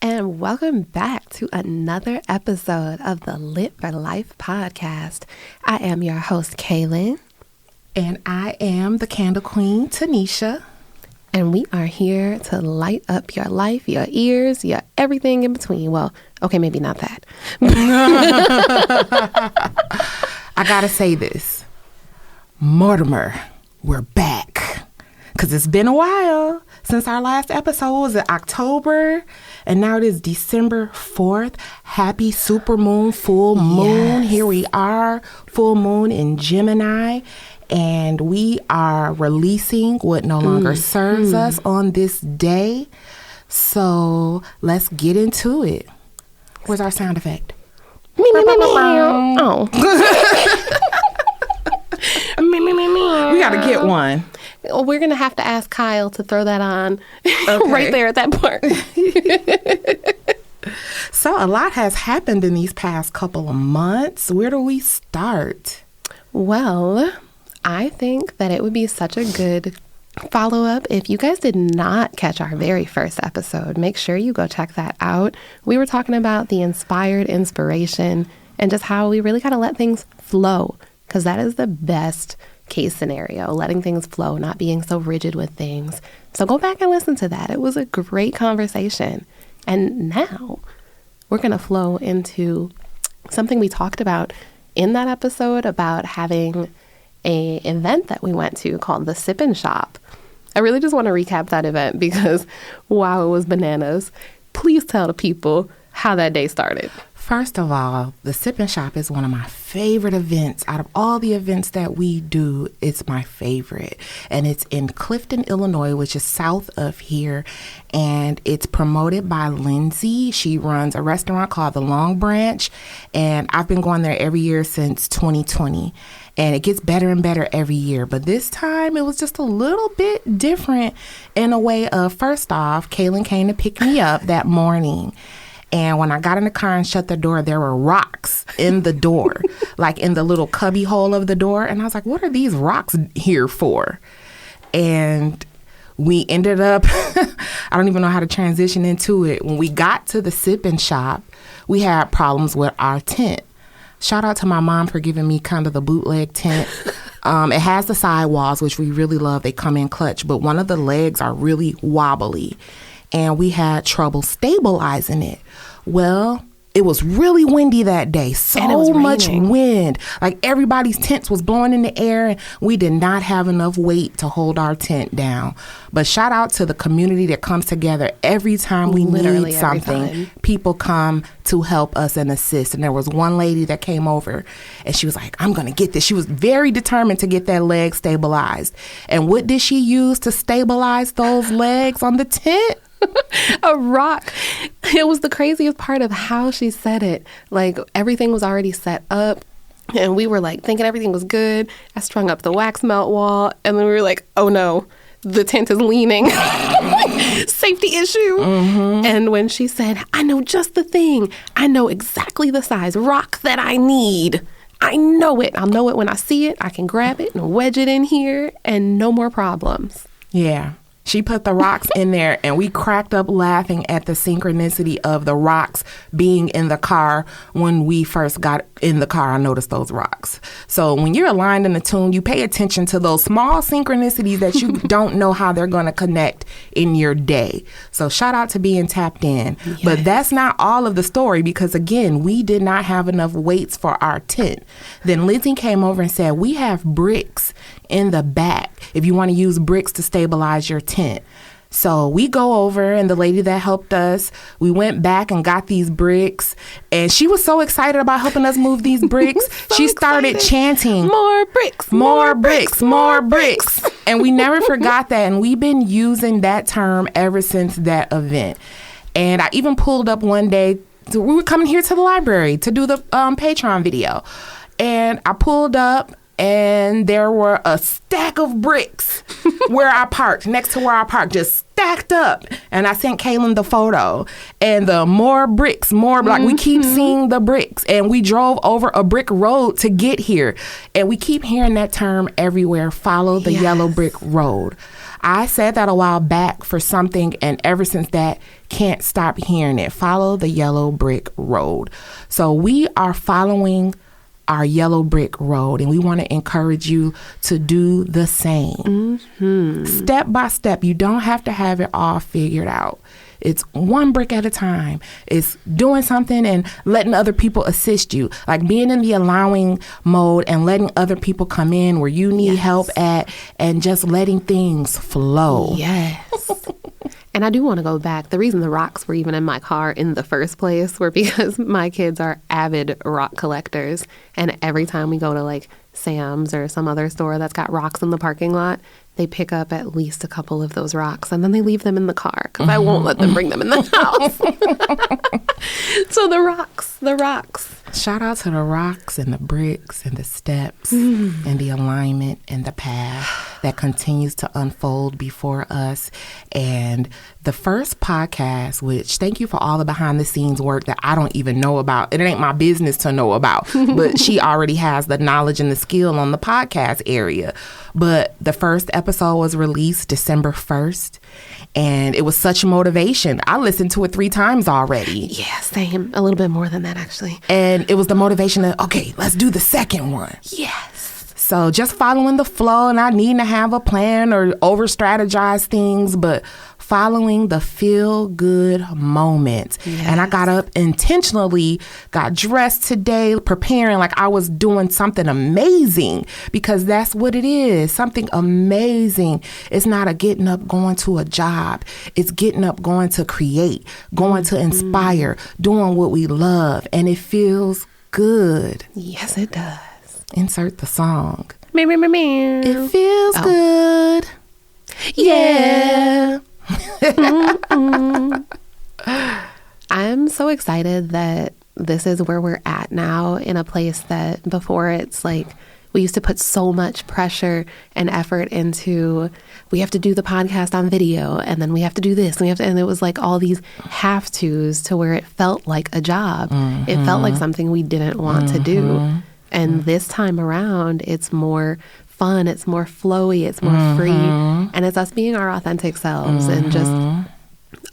and welcome back to another episode of the Lit for Life podcast. I am your host, Kaylin. And I am the Candle Queen, Tanisha. And we are here to light up your life, your ears, your everything in between. Well, okay, maybe not that. I gotta say this. Mortimer, we're back. Because it's been a while since our last episode. Was it October? And now it is December 4th. Happy super moon, full moon. Yes. Here we are, full moon in Gemini. And we are releasing what no longer serves us on this day. So let's get into it. Where's our sound effect? Me. Oh. We got to get one. We're going to have to ask Kyle to throw that on right there at that part. So a lot has happened in these past couple of months. Where do we start? Well, I think that it would be such a good follow-up. If you guys did not catch our very first episode, make sure you go check that out. We were talking about the inspired inspiration and just how we really got to let things flow, because that is the best case scenario, letting things flow, not being so rigid with things. So go back and listen to that. It was a great conversation. And now we're going to flow into something we talked about in that episode about having a event that we went to called the Sip and Shop. I really just want to recap that event because, wow, it was bananas. Please tell the people how that day started. First of all, the Sip and Shop is one of my favorite events. Out of all the events that we do, it's my favorite. And it's in Clifton, Illinois, which is south of here. And it's promoted by Lindsay. She runs a restaurant called The Long Branch. And I've been going there every year since 2020. And it gets better and better every year. But this time, it was just a little bit different in a way of, first off, Kaylin came to pick me up that morning. And when I got in the car and shut the door, there were rocks in the door, like in the little cubby hole of the door. And I was like, what are these rocks here for? And we ended up, I don't even know how to transition into it. When we got to the Sip and Shop, we had problems with our tent. Shout out to my mom for giving me kind of the bootleg tent. It has the sidewalls, which we really love. They come in clutch, but one of the legs are really wobbly. And we had trouble stabilizing it. Well, it was really windy that day. So much wind. Like everybody's tents was blowing in the air, and we did not have enough weight to hold our tent down. But shout out to the community that comes together every time we need something. People come to help us and assist. And there was one lady that came over and she was like, I'm going to get this. She was very determined to get that leg stabilized. And what did she use to stabilize those legs on the tent? A rock. It was the craziest part of how she said it. Like everything was already set up and we were like thinking everything was good. I strung up the wax melt wall and then we were like, oh no, the tent is leaning. Safety issue. And when she said, I know just the thing. I know exactly the size rock that I need. I know it. I'll know it when I see it. I can grab it and wedge it in here and no more problems. Yeah. She put the rocks in there and we cracked up laughing at the synchronicity of the rocks being in the car. When we first got in the car, I noticed those rocks. So when you're aligned in a tune, you pay attention to those small synchronicities that you don't know how they're going to connect in your day. So shout out to being tapped in. Yes. But that's not all of the story because, again, we did not have enough weights for our tent. Then Lindsay came over and said, we have bricks in the back if you want to use bricks to stabilize your tent. So we go over and the lady that helped us, we went back and got these bricks and she was so excited about helping us move these bricks. She started chanting, more bricks, more bricks, more bricks. And we never forgot that. And we've been using that term ever since that event. And I even pulled up one day, we were coming here to the library to do the Patreon video. And I pulled up and there were a stack of bricks where I parked, next to where I parked, just stacked up. And I sent Kaylin the photo, and the more bricks, like we keep seeing the bricks, and we drove over a brick road to get here. And we keep hearing that term everywhere, follow the yellow brick road. I said that a while back for something, and ever since that, can't stop hearing it. Follow the yellow brick road. So we are following our yellow brick road, and we want to encourage you to do the same. Step by step. You don't have to have it all figured out. It's one brick at a time. It's doing something and letting other people assist you, like being in the allowing mode and letting other people come in where you need help at, and just letting things flow. Yes. And I do want to go back. The reason the rocks were even in my car in the first place were because my kids are avid rock collectors. And every time we go to like Sam's or some other store that's got rocks in the parking lot, they pick up at least a couple of those rocks, and then they leave them in the car because I won't let them bring them in the house. So the rocks. Shout out to the rocks and the bricks and the steps and the alignment and the path that continues to unfold before us. And the first podcast, which thank you for all the behind the scenes work that I don't even know about. It ain't my business to know about, but she already has the knowledge and the skill on the podcast area. But the first episode was released December 1st, and it was such motivation. I listened to it 3 times already. Yeah, same. A little bit more than that, actually. And it was the motivation of, okay, let's do the second one. Yes. So just following the flow, and not needing to have a plan or over strategize things, but following the feel good moments. Yes. And I got up intentionally, got dressed today, preparing like I was doing something amazing, because that's what it is. Something amazing. It's not a getting up, going to a job. It's getting up, going to create, going to inspire, doing what we love. And it feels good. Yes, it does. Insert the song. Me. It feels good. Yeah. I'm so excited that this is where we're at now, in a place that before it's like we used to put so much pressure and effort into, we have to do the podcast on video, and then we have to do this, and it was like all these have tos, to where it felt like a job. It felt like something we didn't want to do. And this time around, it's more fun, it's more flowy, it's more free, and it's us being our authentic selves and just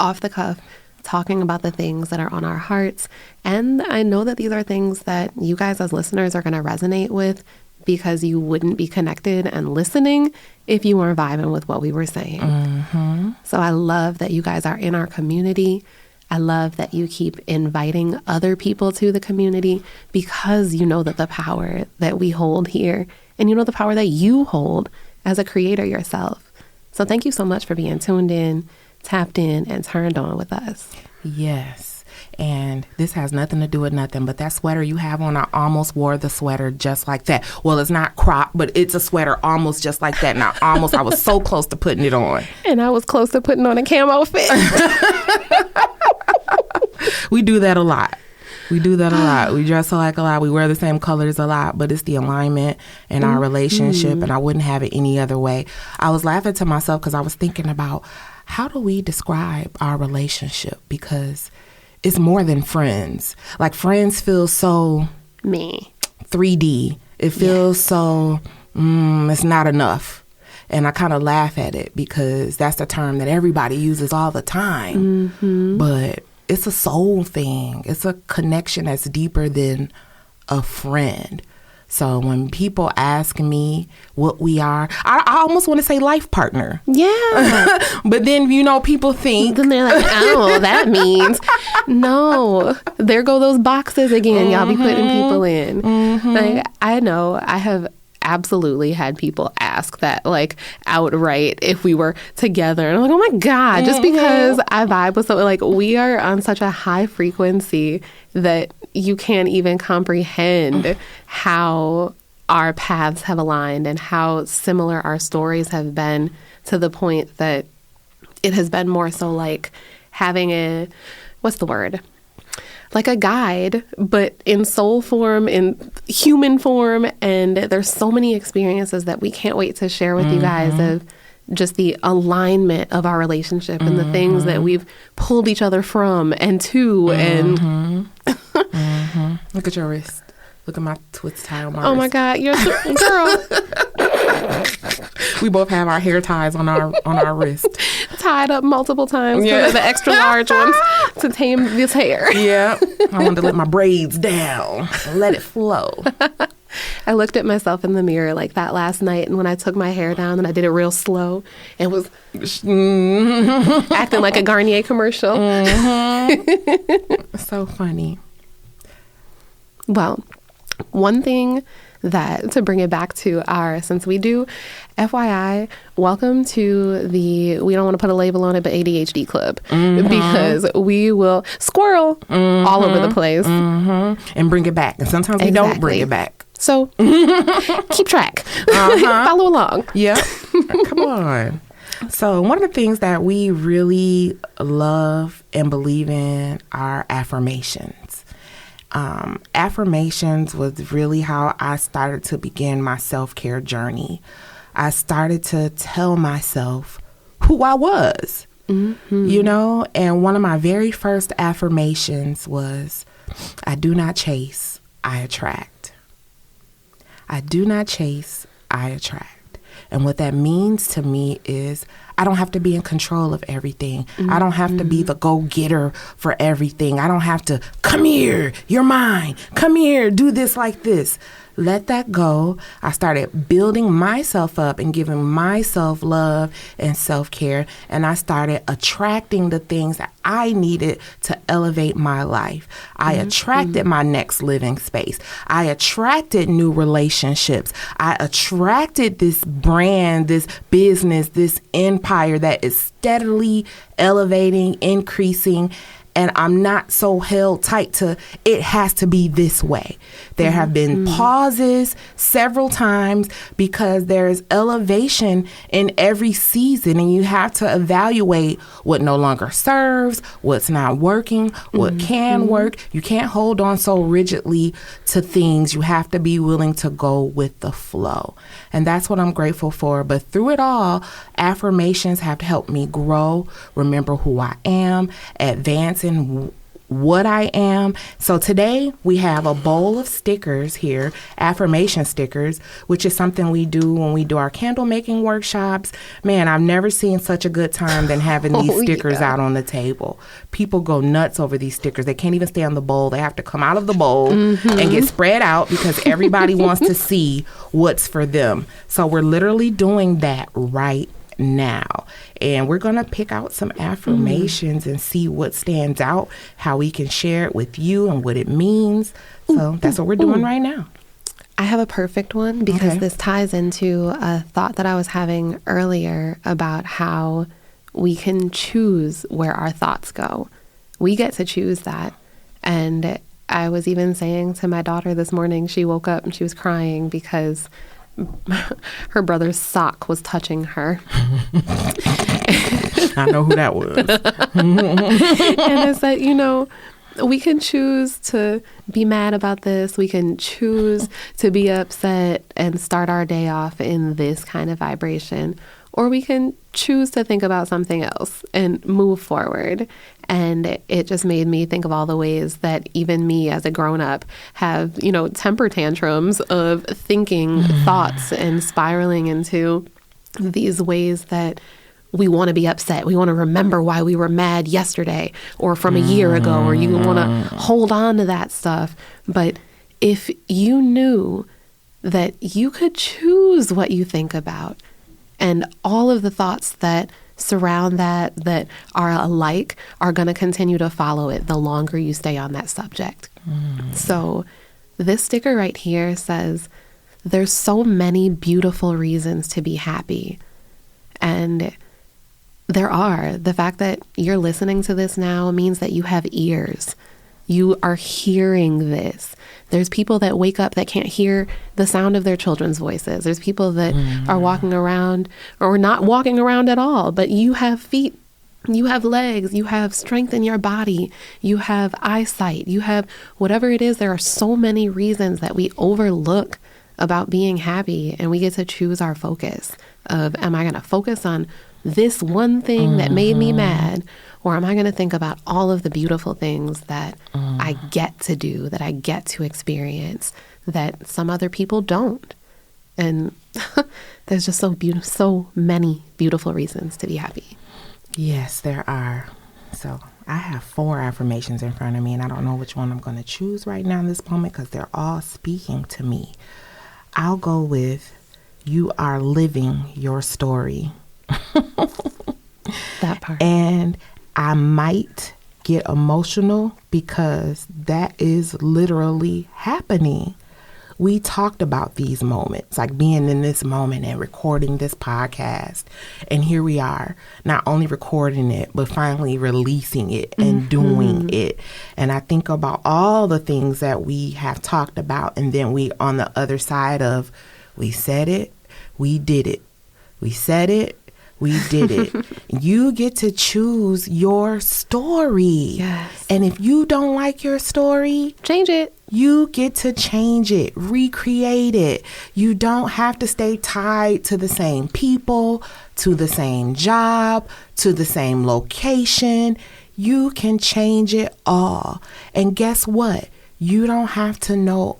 off the cuff talking about the things that are on our hearts. And I know that these are things that you guys as listeners are going to resonate with, because you wouldn't be connected and listening if you weren't vibing with what we were saying. So I love that you guys are in our community. I love that you keep inviting other people to the community, because you know that the power that we hold here, and you know the power that you hold as a creator yourself. So thank you so much for being tuned in, tapped in, and turned on with us. Yes. And this has nothing to do with nothing, but that sweater you have on, I almost wore the sweater just like that. Well, it's not cropped, but it's a sweater almost just like that. And I was so close to putting it on. And I was close to putting on a camo fit. We do that a lot. We dress alike a lot. We wear the same colors a lot, but it's the alignment in our relationship, and I wouldn't have it any other way. I was laughing to myself because I was thinking about, how do we describe our relationship? Because it's more than friends. Like, friends feel so 3D. It feels so, it's not enough. And I kind of laugh at it, because that's the term that everybody uses all the time. But it's a soul thing. It's a connection that's deeper than a friend. So when people ask me what we are, I almost want to say life partner. Yeah. But then, people think. Then they're like, oh, that means. No. There go those boxes again. Y'all be putting people in. Like, I know I have absolutely had people ask that, like, outright, if we were together. And I'm like, oh my God, just because I vibe with someone, like, we are on such a high frequency that you can't even comprehend how our paths have aligned and how similar our stories have been, to the point that it has been more so like having what's the word? like a guide, but in soul form, in human form. And there's so many experiences that we can't wait to share with you guys of just the alignment of our relationship and the things that we've pulled each other from and to. And Look at your wrist. Look at my twist tie on my oh wrist. my God, you're girl. We both have our hair ties on our wrist. Tied up multiple times. Yeah. The extra large ones to tame this hair. Yeah. I wanted to let my braids down and let it flow. I looked at myself in the mirror like that last night, and when I took my hair down and I did it real slow and was acting like a Garnier commercial. So funny. Well, one thing that, to bring it back to since we do, FYI, welcome to the, we don't want to put a label on it, but ADHD club, because we will squirrel all over the place. And bring it back. And sometimes we don't bring it back. So keep track. Follow along. Yeah. Come on. So one of the things that we really love and believe in are affirmations. Affirmations was really how I started to begin my self-care journey. I started to tell myself who I was, you know, and one of my very first affirmations was, I do not chase, I attract. I do not chase, I attract. And what that means to me is I don't have to be in control of everything. I don't have to be the go-getter for everything. I don't have to, come here, you're mine. Come here, do this like this. Let that go. I started building myself up and giving myself love and self-care. And I started attracting the things that I needed to elevate my life. I attracted my next living space. I attracted new relationships. I attracted this brand, this business, this empire that is steadily elevating, increasing. And I'm not so held tight to it has to be this way. There have been pauses several times because there's elevation in every season, and you have to evaluate what no longer serves, what's not working, what can work. You can't hold on so rigidly to things. You have to be willing to go with the flow. And that's what I'm grateful for. But through it all, affirmations have helped me grow, remember who I am, advance in what I am. So today we have a bowl of stickers here, affirmation stickers, which is something we do when we do our candle making workshops. Man, I've never seen such a good time than having these stickers out on the table. People go nuts over these stickers. They can't even stay on the bowl. They have to come out of the bowl and get spread out because everybody wants to see what's for them. So we're literally doing that right now. And we're going to pick out some affirmations and see what stands out, how we can share it with you and what it means. So that's what we're doing right now. I have a perfect one because this ties into a thought that I was having earlier about how we can choose where our thoughts go. We get to choose that. And I was even saying to my daughter this morning, she woke up and she was crying because her brother's sock was touching her. I know who that was. And I said, you know, we can choose to be mad about this. We can choose to be upset and start our day off in this kind of vibration. Or we can choose to think about something else and move forward. And it just made me think of all the ways that even me as a grown-up have, you know, temper tantrums of thinking thoughts and spiraling into these ways that we want to be upset. We want to remember why we were mad yesterday or from a year ago, or you want to hold on to that stuff. But if you knew that you could choose what you think about, and all of the thoughts that surround that are alike are going to continue to follow it the longer you stay on that subject. So this sticker right here says, there's so many beautiful reasons to be happy. And there are. The fact that you're listening to this now means that you have ears. You are hearing this. There's people that wake up that can't hear the sound of their children's voices. There's people that are walking around or not walking around at all, but you have feet You have legs, you have strength in your body, you have eyesight, you have whatever it is. There are so many reasons that we overlook about being happy, and we get to choose our focus of, am I going to focus on this one thing that made me mad, or am I going to think about all of the beautiful things that I get to do, that I get to experience, that some other people don't? And there's just so many beautiful reasons to be happy. Yes, there are. So I have 4 affirmations in front of me, and I don't know which one I'm going to choose right now in this moment because they're all speaking to me. I'll go with, you are living your story. That part. And I might get emotional because that is literally happening. We talked about these moments, like being in this moment and recording this podcast. And here we are, not only recording it, but finally releasing it and doing it. And I think about all the things that we have talked about. And then we on the other side of, we said it, we did it. We said it, we did it. You get to choose your story. Yes. And if you don't like your story, Change it. you get to change it, recreate it. You don't have to stay tied to the same people, to the same job, to the same location. You can change it all. And guess what? You don't have to know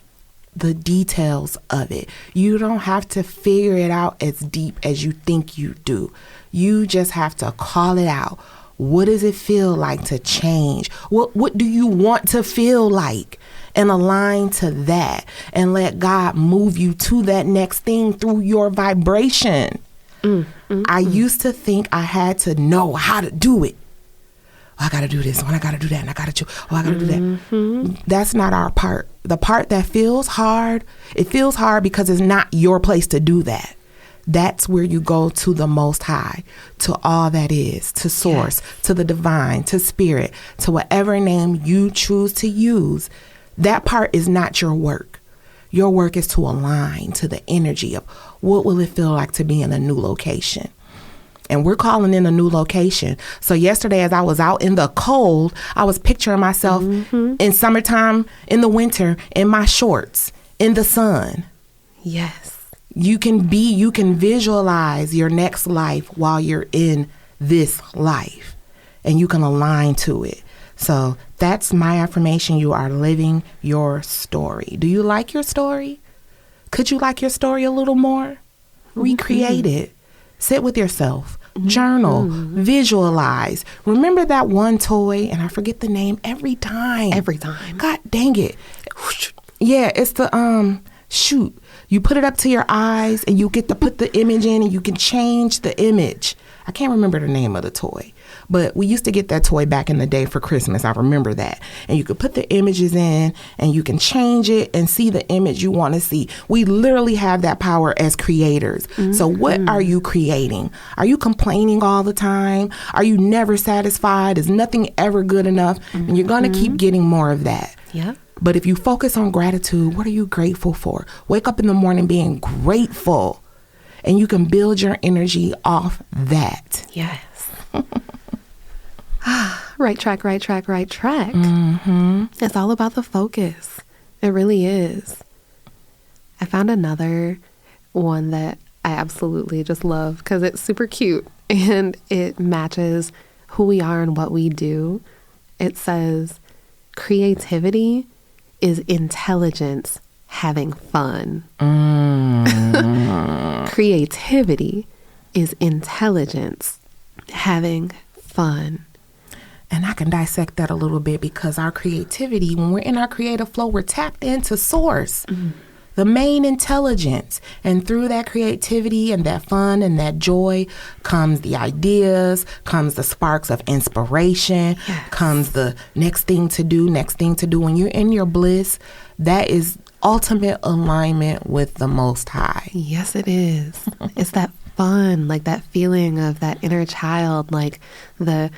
the details of it. You don't have to figure it out as deep as you think you do. You just have to call it out. What does it feel like to change? What do you want to feel like? And align to that and let God move you to that next thing through your vibration. I used to think I had to know how to do it. I got to do this, and I got to do that, and I got to I got to do that. That's not our part. The part that feels hard, it feels hard because it's not your place to do that. That's where you go to the Most High, to all that is, to Source, to the divine, to Spirit, to whatever name you choose to use. That part is not your work. Your work is to align to the energy of what will it feel like to be in a new location. And we're calling in a new location. So yesterday, as I was out in the cold, I was picturing myself in summertime, in the winter, in my shorts, in the sun. Yes. You can visualize your next life while you're in this life, and you can align to it. So that's my affirmation. You are living your story. Do you like your story? Could you like your story a little more? Recreate it. Sit with yourself. Journal. Visualize. Remember that one toy, and I forget the name every time. Every time. God dang it. Yeah, it's the shoot. You put it up to your eyes, and you get to put the image in, and you can change the image. I can't remember the name of the toy, but we used to get that toy back in the day for Christmas. I remember that. And you could put the images in, and you can change it and see the image you want to see. We literally have that power as creators. So what are you creating? Are you complaining all the time? Are you never satisfied? Is nothing ever good enough? And you're going to keep getting more of that. Yeah. But if you focus on gratitude, what are you grateful for? Wake up in the morning being grateful. And you can build your energy off that. Yes. Right track. It's all about the focus. It really is. I found another one that I absolutely just love because it's super cute and it matches who we are and what we do. It says, creativity is intelligence having fun. Creativity is intelligence having fun. And I can dissect that a little bit because our creativity, when we're in our creative flow, we're tapped into Source, the main intelligence. And through that creativity and that fun and that joy comes the ideas, comes the sparks of inspiration, comes the next thing to do. When you're in your bliss, that is ultimate alignment with the Most High. Yes, it is. It's that fun, like that feeling of that inner child, like the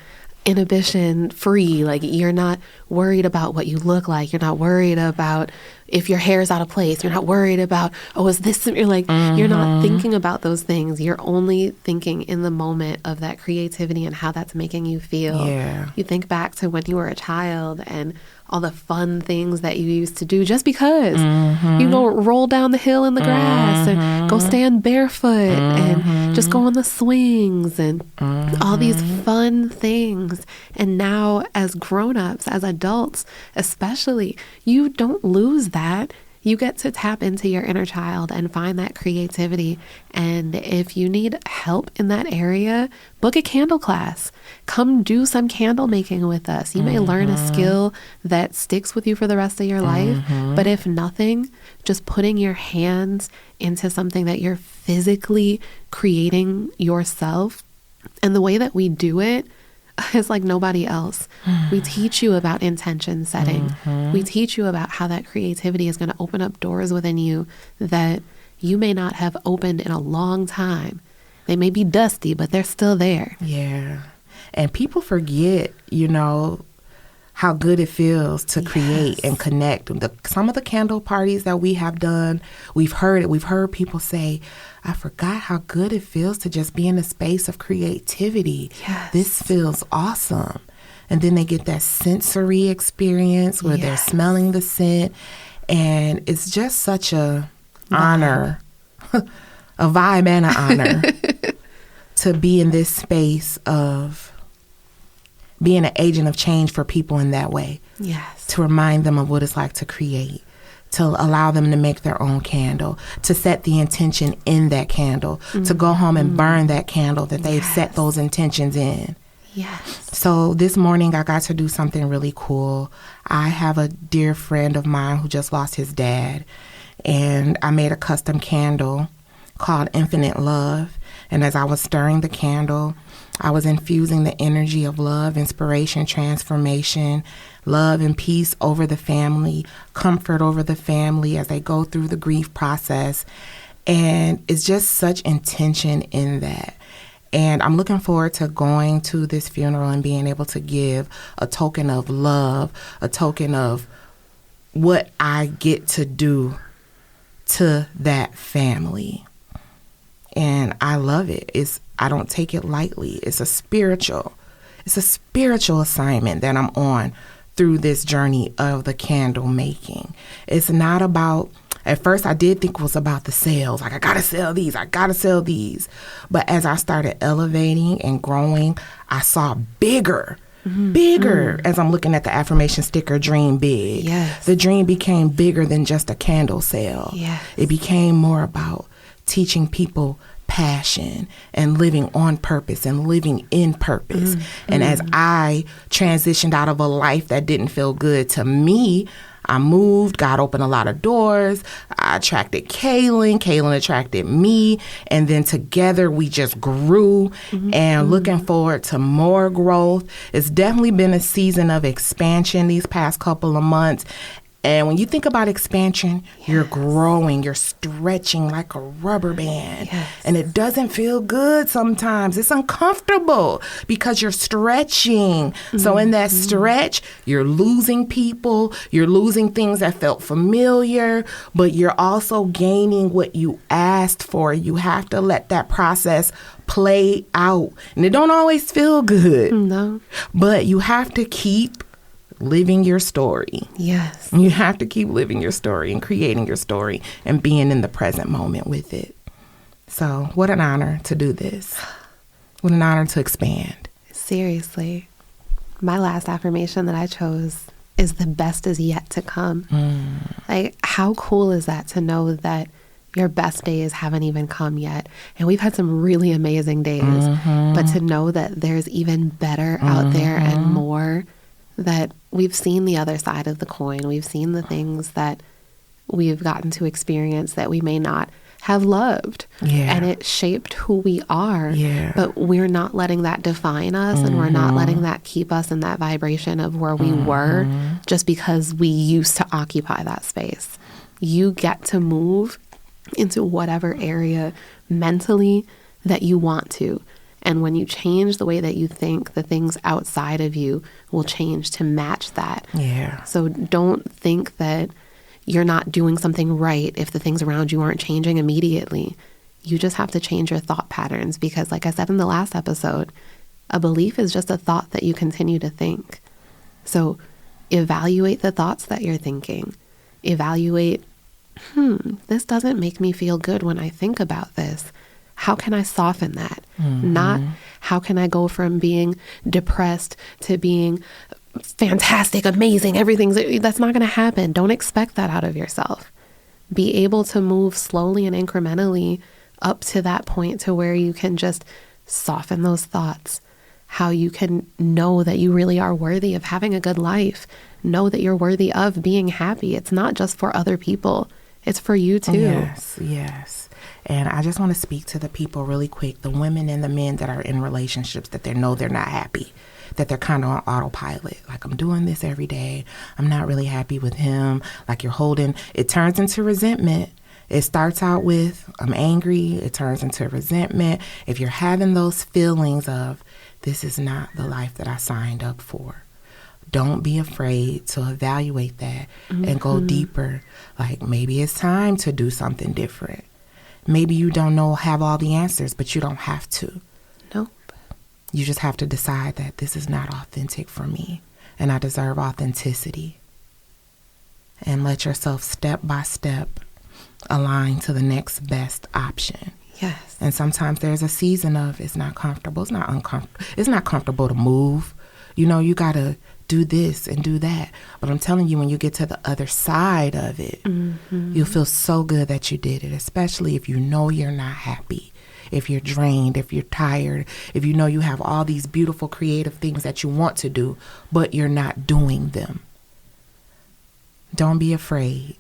inhibition free, like you're not worried about what you look like. You're not worried about if your hair is out of place. You're not worried about, oh, is this, you're like, you're not thinking about those things. You're only thinking in the moment of that creativity and how that's making you feel. Yeah. You think back to when you were a child and all the fun things that you used to do just because. You go roll down the hill in the grass and go stand barefoot and just go on the swings and all these fun things. And now as grown-ups, as adults especially, you don't lose that. You get to tap into your inner child and find that creativity. And if you need help in that area, book a candle class. Come do some candle making with us. You may learn a skill that sticks with you for the rest of your life. But if nothing, just putting your hands into something that you're physically creating yourself. And the way that we do it is like nobody else. We teach you about intention setting. We teach you about how that creativity is going to open up doors within you that you may not have opened in a long time. They may be dusty, but they're still there. Yeah. And people forget, how good it feels to create and connect. Some of the candle parties that we have done, we've heard it. We've heard people say, I forgot how good it feels to just be in a space of creativity. Yes. This feels awesome. And then they get that sensory experience where they're smelling the scent. And it's just such a honor, a vibe and an honor to be in this space of being an agent of change for people in that way. Yes. To remind them of what it's like to create, to allow them to make their own candle, to set the intention in that candle, to go home and burn that candle that they've set those intentions in. Yes. So this morning I got to do something really cool. I have a dear friend of mine who just lost his dad, and I made a custom candle called Infinite Love. And as I was stirring the candle, I was infusing the energy of love, inspiration, transformation, love and peace over the family, comfort over the family as they go through the grief process. And it's just such intention in that. And I'm looking forward to going to this funeral and being able to give a token of love, a token of what I get to do to that family. And I love it. I don't take it lightly. It's a spiritual assignment that I'm on through this journey of the candle making. It's not about, at first I did think it was about the sales. Like, I gotta sell these. But as I started elevating and growing, I saw bigger. As I'm looking at the affirmation sticker, dream big. Yes. The dream became bigger than just a candle sale. Yes. It became more about teaching people passion and living on purpose and living in purpose. And as I transitioned out of a life that didn't feel good to me, I moved, God opened a lot of doors. I attracted Kaylin. Kaylin attracted me. And then together we just grew and looking forward to more growth. It's definitely been a season of expansion these past couple of months. And when you think about expansion, you're growing, you're stretching like a rubber band. Yes. And it doesn't feel good sometimes. It's uncomfortable because you're stretching. So in that stretch, you're losing people, you're losing things that felt familiar, but you're also gaining what you asked for. You have to let that process play out. And it don't always feel good. No. But you have to keep living your story. Yes. You have to keep living your story and creating your story and being in the present moment with it. So what an honor to do this. What an honor to expand. Seriously. My last affirmation that I chose is the best is yet to come. Like, how cool is that to know that your best days haven't even come yet? And we've had some really amazing days, but to know that there's even better out there and more, that we've seen the other side of the coin. We've seen the things that we've gotten to experience that we may not have loved. And it shaped who we are. But we're not letting that define us, and we're not letting that keep us in that vibration of where we were just because we used to occupy that space. You get to move into whatever area mentally that you want to. And when you change the way that you think, the things outside of you will change to match that. So don't think that you're not doing something right if the things around you aren't changing immediately. You just have to change your thought patterns because, like I said in the last episode, a belief is just a thought that you continue to think. So evaluate the thoughts that you're thinking. Evaluate, this doesn't make me feel good when I think about this. How can I soften that? Not how can I go from being depressed to being fantastic, amazing, that's not going to happen. Don't expect that out of yourself. Be able to move slowly and incrementally up to that point to where you can just soften those thoughts. How you can know that you really are worthy of having a good life. Know that you're worthy of being happy. It's not just for other people. It's for you too. Yes. And I just want to speak to the people really quick, the women and the men that are in relationships that they know they're not happy, that they're kind of on autopilot. Like, I'm doing this every day. I'm not really happy with him. Like, you're holding, it turns into resentment. It starts out with, I'm angry. It turns into resentment. If you're having those feelings of, this is not the life that I signed up for, don't be afraid to evaluate that and go deeper. Like, maybe it's time to do something different. Maybe you don't have all the answers, but you don't have to. Nope. You just have to decide that this is not authentic for me and I deserve authenticity. And let yourself step by step align to the next best option. Yes. And sometimes there's a season of it's not comfortable. It's not uncomfortable. It's not comfortable to move. You got to do this and do that. But I'm telling you, when you get to the other side of it, you'll feel so good that you did it, especially if you know you're not happy, if you're drained, if you're tired, if you know you have all these beautiful creative things that you want to do, but you're not doing them. Don't be afraid.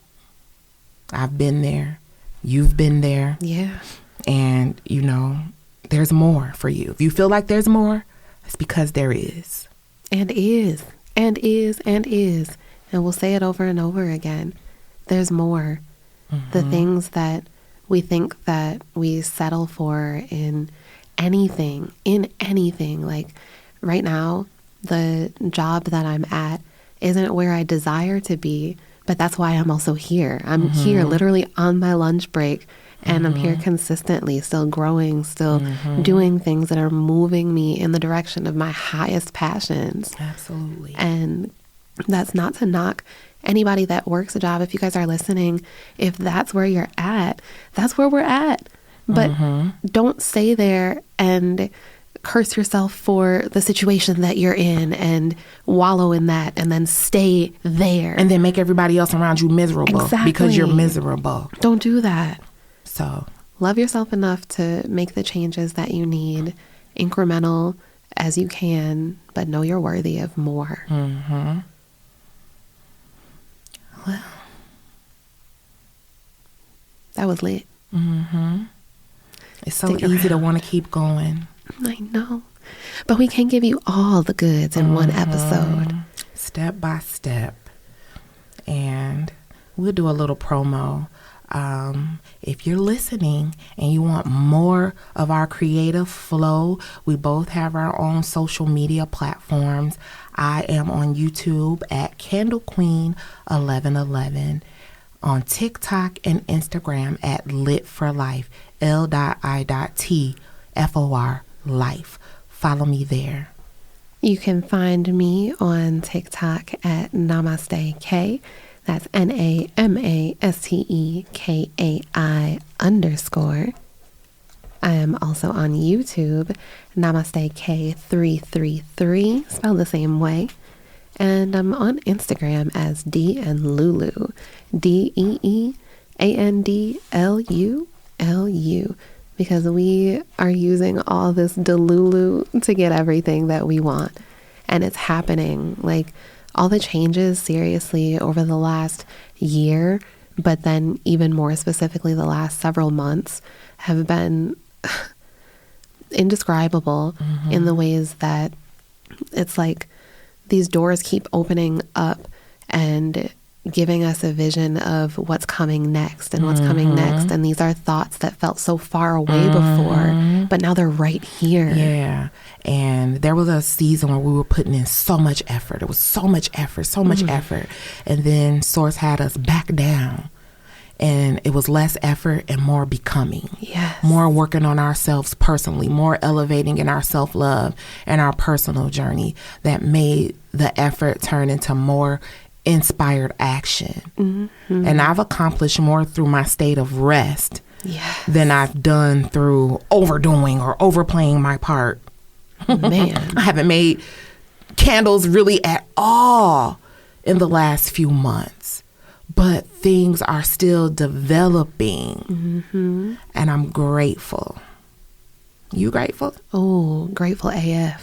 I've been there. You've been there. Yeah. And, there's more for you. If you feel like there's more, it's because there is. And is. And is. And is. And we'll say it over and over again. There's more. The things that we think that we settle for in anything, like right now, the job that I'm at isn't where I desire to be, but that's why I'm also here. I'm here literally on my lunch break, and I'm here consistently, still growing, still doing things that are moving me in the direction of my highest passions. Absolutely. And that's not to knock anybody that works a job. If you guys are listening, if that's where you're at, that's where we're at. But don't stay there and curse yourself for the situation that you're in and wallow in that and then stay there. And then make everybody else around you miserable because you're miserable. Don't do that. So love yourself enough to make the changes that you need, incremental as you can, but know you're worthy of more. Well, that was lit. It's so easy to want to keep going. I know. But we can't give you all the goods in one episode. Step by step. And we'll do a little promo. If you're listening and you want more of our creative flow, we both have our own social media platforms. I am on YouTube at Candle Queen 1111, on TikTok and Instagram at Lit for Life, L.I.T FOR Life. Follow me there. You can find me on TikTok at Namaste K. That's NAMASTEKAI_. I am also on YouTube, Namaste K333, spelled the same way. And I'm on Instagram as D and Lulu, DEEANDLULU, because we are using all this Delulu to get everything that we want. And it's happening. Like, all the changes, seriously, over the last year, but then even more specifically the last several months, have been indescribable in the ways that it's like these doors keep opening up and giving us a vision of what's coming next and what's coming next. And these are thoughts that felt so far away before, but now they're right here. Yeah. And there was a season where we were putting in so much effort. It was so much effort, so much effort. And then Source had us back down. And it was less effort and more becoming. Yes. More working on ourselves personally, more elevating in our self-love and our personal journey that made the effort turn into more inspired action. And I've accomplished more through my state of rest than I've done through overdoing or overplaying my part. Man. I haven't made candles really at all in the last few months, but things are still developing, and I'm grateful. You grateful? Oh, grateful AF.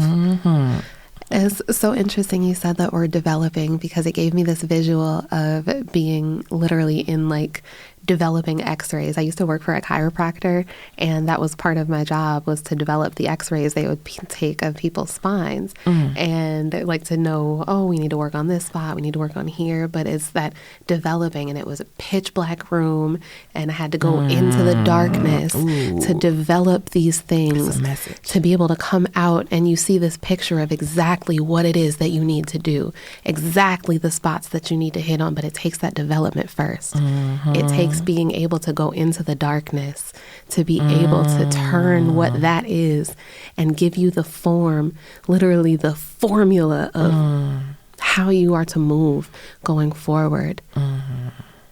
It's so interesting you said that we're developing, because it gave me this visual of being literally in like developing x-rays. I used to work for a chiropractor, and that was part of my job, was to develop the x-rays they would take of people's spines and like to know, oh, we need to work on this spot, we need to work on here. But it's that developing, and it was a pitch black room, and I had to go into the darkness to develop these things, to be able to come out and you see this picture of exactly what it is that you need to do, exactly the spots that you need to hit on. But it takes that development first. It takes being able to go into the darkness, to be able to turn what that is and give you the form, literally the formula of how you are to move going forward.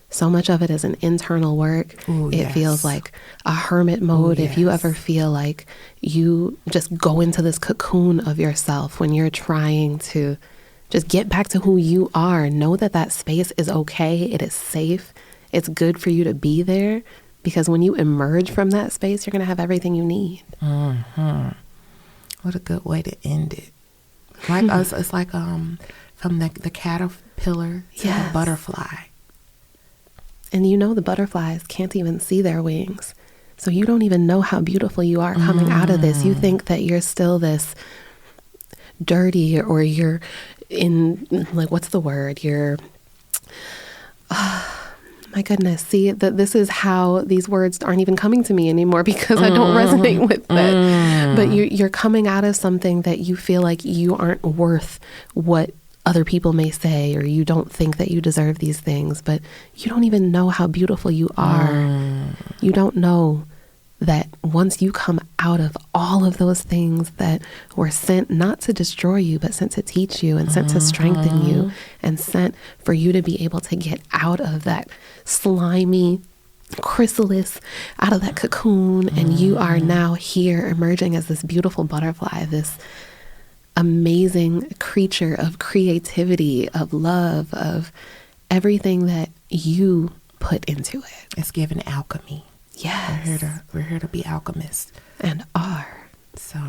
So much of it is an internal work. It feels like a hermit mode. If you ever feel like you just go into this cocoon of yourself when you're trying to just get back to who you are, know that that space is okay. It is safe. It's good for you to be there, because when you emerge from that space, you're going to have everything you need. What a good way to end it. Like us, it's like from the caterpillar to the butterfly. And you know the butterflies can't even see their wings. So you don't even know how beautiful you are coming out of this. You think that you're still this dirty, or you're in, like, what's the word? You're... my goodness, see, that this is how these words aren't even coming to me anymore, because I don't resonate with it. But you're coming out of something that you feel like you aren't worth what other people may say, or you don't think that you deserve these things, but you don't even know how beautiful you are. You don't know that once you come out of all of those things that were sent not to destroy you, but sent to teach you and sent to strengthen you, and sent for you to be able to get out of that slimy chrysalis, out of that cocoon, and you are now here emerging as this beautiful butterfly, this amazing creature of creativity, of love, of everything that you put into it. It's given alchemy. Yes. We're here to be alchemists. And are. So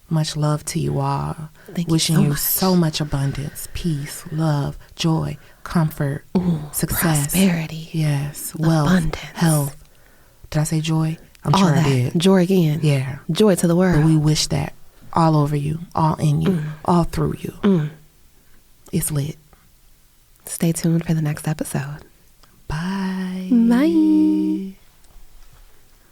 much love to you all. Wishing you so much abundance, peace, love, joy, comfort, success, prosperity. Yes. Wealth, abundance, health. Did I say joy? I'm all sure that. I did. Joy again. Yeah. Joy to the world. But we wish that all over you, all in you, all through you. It's lit. Stay tuned for the next episode. Bye. Bye.